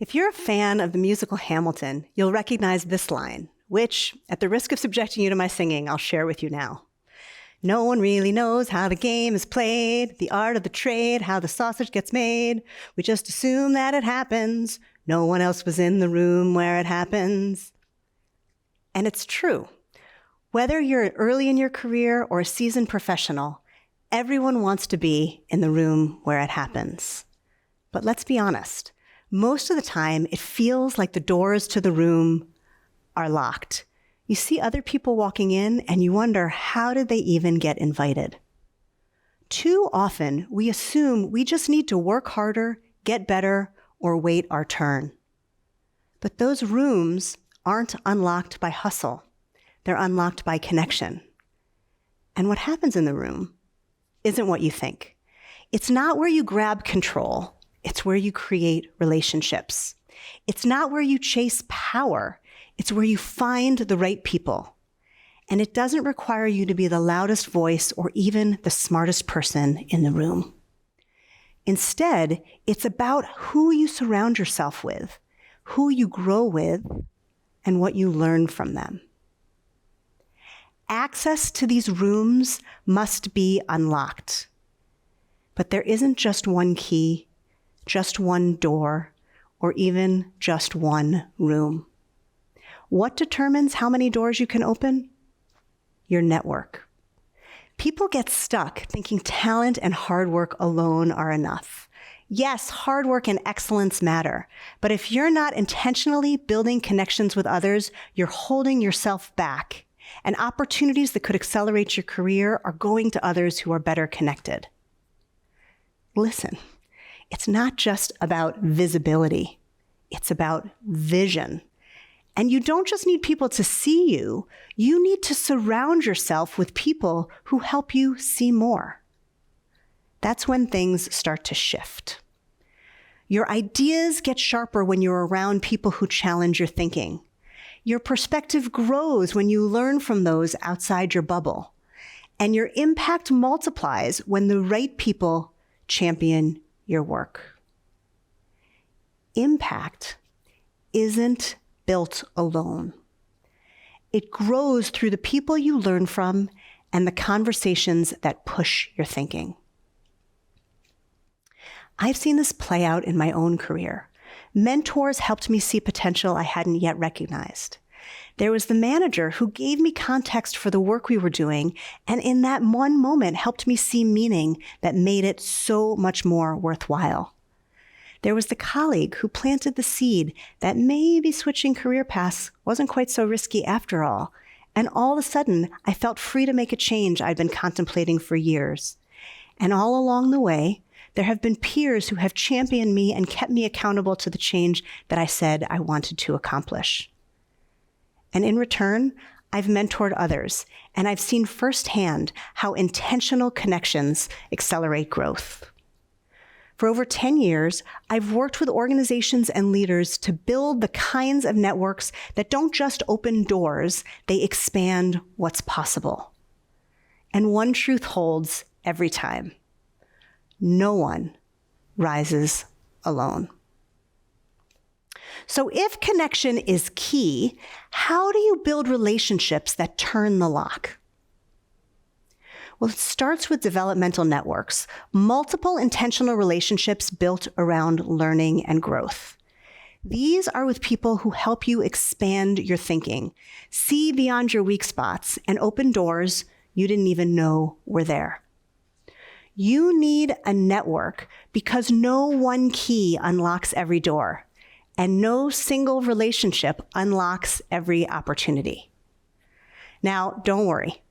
If you're a fan of the musical Hamilton, you'll recognize this line, which, at the risk of subjecting you to my singing, I'll share with you now. No one really knows how the game is played, the art of the trade, how the sausage gets made. We just assume that it happens. No one else was in the room where it happens. And it's true. Whether you're early in your career or a seasoned professional, everyone wants to be in the room where it happens. But let's be honest. Most of the time, it feels like the doors to the room are locked. You see other people walking in and you wonder, how did they even get invited? Too often, we assume we just need to work harder, get better, or wait our turn. But those rooms aren't unlocked by hustle. They're unlocked by connection. And what happens in the room isn't what you think. It's not where you grab control. It's where you create relationships. It's not where you chase power. It's where you find the right people. And it doesn't require you to be the loudest voice or even the smartest person in the room. Instead, it's about who you surround yourself with, who you grow with, and what you learn from them. Access to these rooms must be unlocked. But there isn't just one key, just one door, or even just one room. What determines how many doors you can open? Your network. People get stuck thinking talent and hard work alone are enough. Yes, hard work and excellence matter, but if you're not intentionally building connections with others, you're holding yourself back, and opportunities that could accelerate your career are going to others who are better connected. Listen. It's not just about visibility. It's about vision. And you don't just need people to see you. You need to surround yourself with people who help you see more. That's when things start to shift. Your ideas get sharper when you're around people who challenge your thinking. Your perspective grows when you learn from those outside your bubble. And your impact multiplies when the right people champion your work. Impact isn't built alone. It grows through the people you learn from and the conversations that push your thinking. I've seen this play out in my own career. Mentors helped me see potential I hadn't yet recognized. There was the manager who gave me context for the work we were doing, and in that one moment helped me see meaning that made it so much more worthwhile. There was the colleague who planted the seed that maybe switching career paths wasn't quite so risky after all, and all of a sudden I felt free to make a change I'd been contemplating for years. And all along the way, there have been peers who have championed me and kept me accountable to the change that I said I wanted to accomplish. And in return, I've mentored others, and I've seen firsthand how intentional connections accelerate growth. For over 10 years, I've worked with organizations and leaders to build the kinds of networks that don't just open doors, they expand what's possible. And one truth holds every time. No one rises alone. So if connection is key, how do you build relationships that turn the lock? Well, it starts with developmental networks, multiple intentional relationships built around learning and growth. These are with people who help you expand your thinking, see beyond your weak spots, and open doors you didn't even know were there. You need a network because no one key unlocks every door. And no single relationship unlocks every opportunity. Now, don't worry.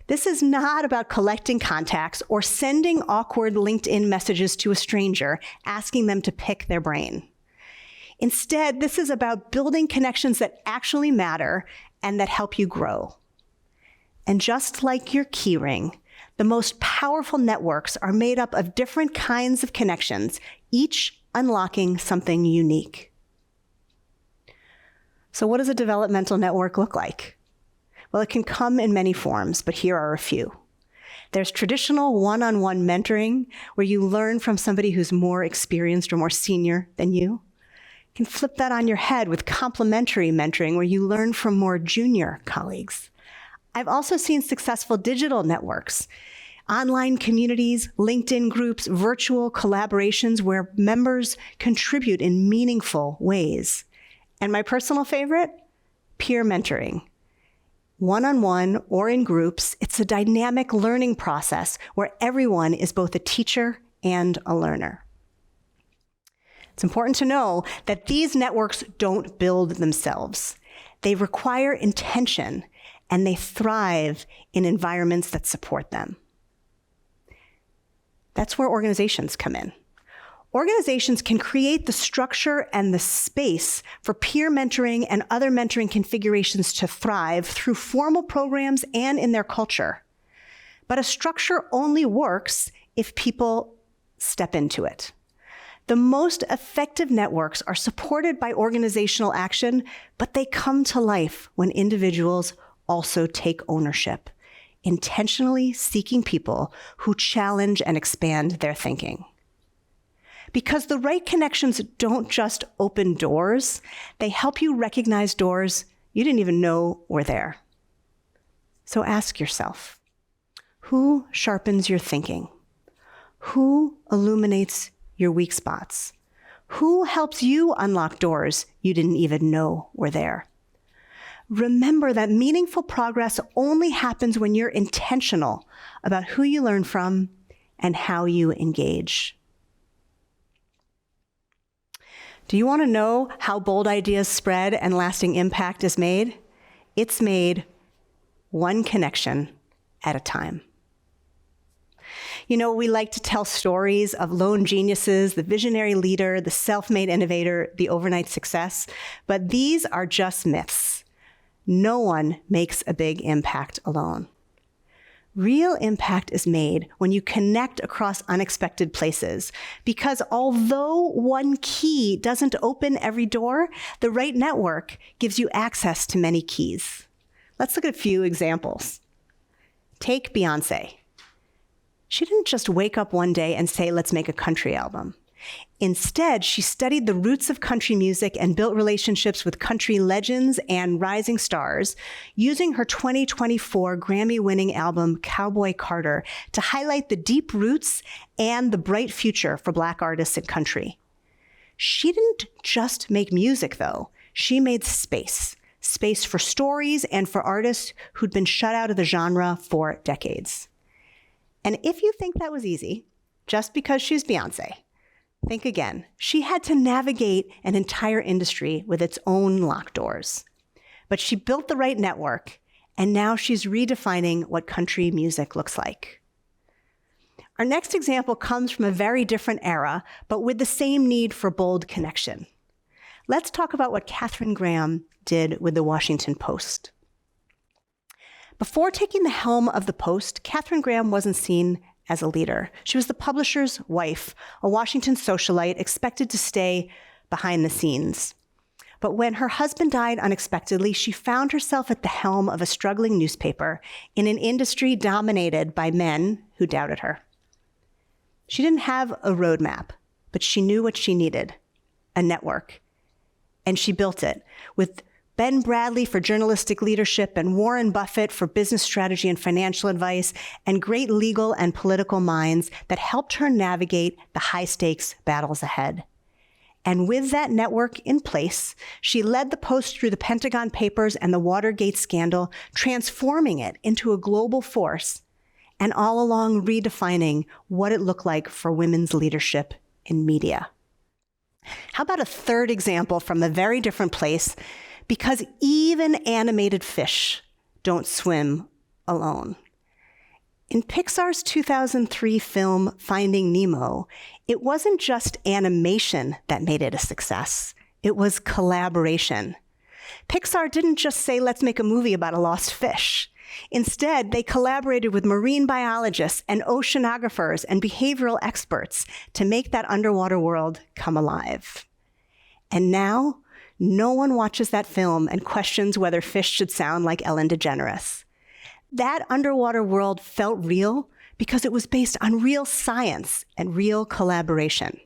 This is not about collecting contacts or sending awkward LinkedIn messages to a stranger, asking them to pick their brain. Instead, this is about building connections that actually matter and that help you grow. And just like your keyring, the most powerful networks are made up of different kinds of connections, each unlocking something unique. So what does a developmental network look like? Well, it can come in many forms, but here are a few. There's traditional one-on-one mentoring, where you learn from somebody who's more experienced or more senior than you. You can flip that on your head with complementary mentoring, where you learn from more junior colleagues. I've also seen successful digital networks, online communities, LinkedIn groups, virtual collaborations where members contribute in meaningful ways. And my personal favorite, peer mentoring. One-on-one or in groups, it's a dynamic learning process where everyone is both a teacher and a learner. It's important to know that these networks don't build themselves. They require intention, and they thrive in environments that support them. That's where organizations come in. Organizations can create the structure and the space for peer mentoring and other mentoring configurations to thrive through formal programs and in their culture. But a structure only works if people step into it. The most effective networks are supported by organizational action, but they come to life when individuals also take ownership, intentionally seeking people who challenge and expand their thinking. Because the right connections don't just open doors, they help you recognize doors you didn't even know were there. So ask yourself, who sharpens your thinking? Who illuminates your weak spots? Who helps you unlock doors you didn't even know were there? Remember that meaningful progress only happens when you're intentional about who you learn from and how you engage. Do you want to know how bold ideas spread and lasting impact is made? It's made one connection at a time. You know, we like to tell stories of lone geniuses, the visionary leader, the self-made innovator, the overnight success, but these are just myths. No one makes a big impact alone. Real impact is made when you connect across unexpected places, because although one key doesn't open every door, the right network gives you access to many keys. Let's look at a few examples. Take Beyoncé. She didn't just wake up one day and say, let's make a country album. Instead, she studied the roots of country music and built relationships with country legends and rising stars, using her 2024 Grammy-winning album, Cowboy Carter, to highlight the deep roots and the bright future for Black artists in country. She didn't just make music, though. She made space for stories and for artists who'd been shut out of the genre for decades. And if you think that was easy, just because she's Beyoncé, think again. She had to navigate an entire industry with its own locked doors. But she built the right network, and now she's redefining what country music looks like. Our next example comes from a very different era, but with the same need for bold connection. Let's talk about what Katharine Graham did with the Washington Post. Before taking the helm of the Post, Katharine Graham wasn't seen as a leader. She was the publisher's wife, a Washington socialite expected to stay behind the scenes. But when her husband died unexpectedly, she found herself at the helm of a struggling newspaper in an industry dominated by men who doubted her. She didn't have a roadmap, but she knew what she needed, a network. And she built it with Ben Bradley for journalistic leadership and Warren Buffett for business strategy and financial advice, and great legal and political minds that helped her navigate the high-stakes battles ahead. And with that network in place, she led the Post through the Pentagon Papers and the Watergate scandal, transforming it into a global force, and all along redefining what it looked like for women's leadership in media. How about a third example from a very different place? Because even animated fish don't swim alone. In Pixar's 2003 film, Finding Nemo, it wasn't just animation that made it a success. It was collaboration. Pixar didn't just say, let's make a movie about a lost fish. Instead, they collaborated with marine biologists and oceanographers and behavioral experts to make that underwater world come alive. And now, no one watches that film and questions whether fish should sound like Ellen DeGeneres. That underwater world felt real because it was based on real science and real collaboration.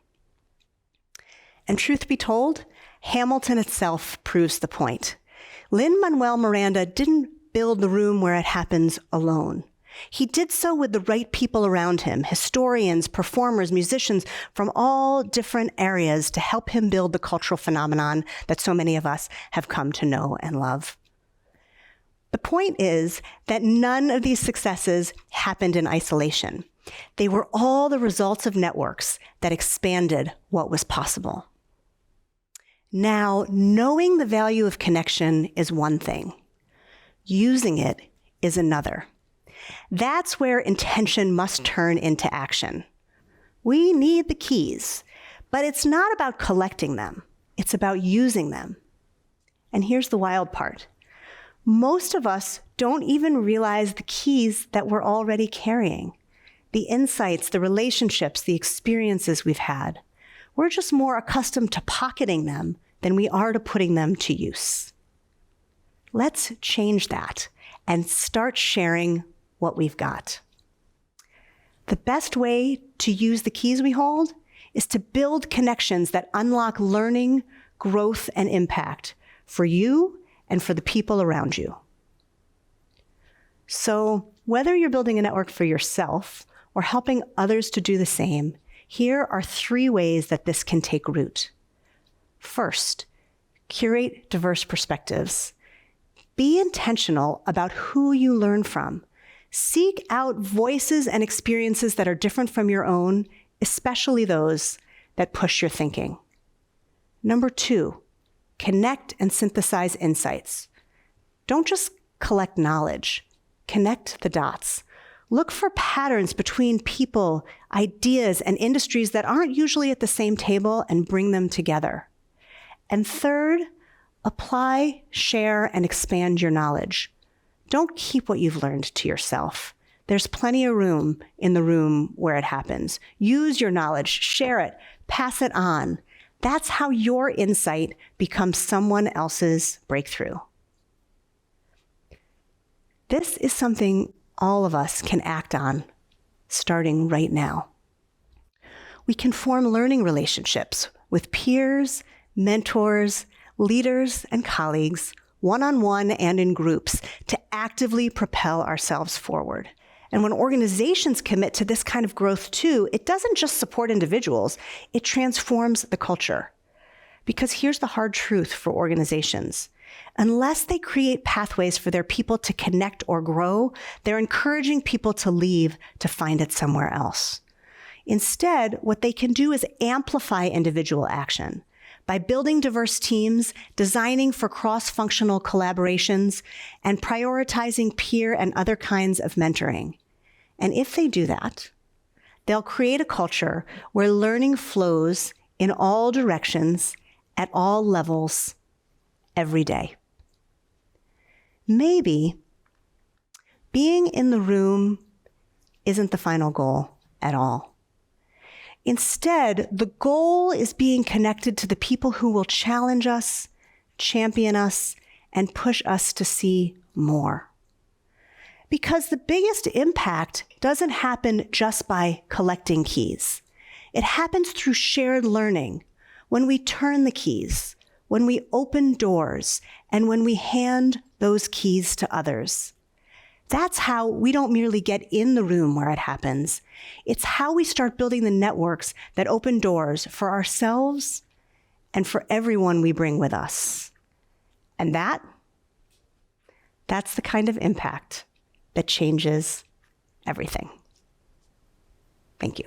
And truth be told, Hamilton itself proves the point. Lin-Manuel Miranda didn't build the room where it happens alone. He did so with the right people around him, historians, performers, musicians from all different areas to help him build the cultural phenomenon that so many of us have come to know and love. The point is that none of these successes happened in isolation. They were all the results of networks that expanded what was possible. Now, knowing the value of connection is one thing. Using it is another. That's where intention must turn into action. We need the keys, but it's not about collecting them. It's about using them. And here's the wild part. Most of us don't even realize the keys that we're already carrying, the insights, the relationships, the experiences we've had. We're just more accustomed to pocketing them than we are to putting them to use. Let's change that and start sharing what we've got. The best way to use the keys we hold is to build connections that unlock learning, growth, and impact for you and for the people around you. So whether you're building a network for yourself or helping others to do the same, here are 3 ways that this can take root. First, curate diverse perspectives. Be intentional about who you learn from. Seek out voices and experiences that are different from your own, especially those that push your thinking. Number 2, connect and synthesize insights. Don't just collect knowledge, connect the dots. Look for patterns between people, ideas, and industries that aren't usually at the same table and bring them together. And third, apply, share, and expand your knowledge. Don't keep what you've learned to yourself. There's plenty of room in the room where it happens. Use your knowledge, share it, pass it on. That's how your insight becomes someone else's breakthrough. This is something all of us can act on, starting right now. We can form learning relationships with peers, mentors, leaders, and colleagues, one-on-one and in groups, to actively propel ourselves forward. And when organizations commit to this kind of growth too, it doesn't just support individuals, it transforms the culture. Because here's the hard truth for organizations. Unless they create pathways for their people to connect or grow, they're encouraging people to leave to find it somewhere else. Instead, what they can do is amplify individual action by building diverse teams, designing for cross-functional collaborations, and prioritizing peer and other kinds of mentoring. And if they do that, they'll create a culture where learning flows in all directions, at all levels, every day. Maybe being in the room isn't the final goal at all. Instead, the goal is being connected to the people who will challenge us, champion us, and push us to see more. Because the biggest impact doesn't happen just by collecting keys. It happens through shared learning, when we turn the keys, when we open doors, and when we hand those keys to others. That's how we don't merely get in the room where it happens. It's how we start building the networks that open doors for ourselves and for everyone we bring with us. And that's the kind of impact that changes everything. Thank you.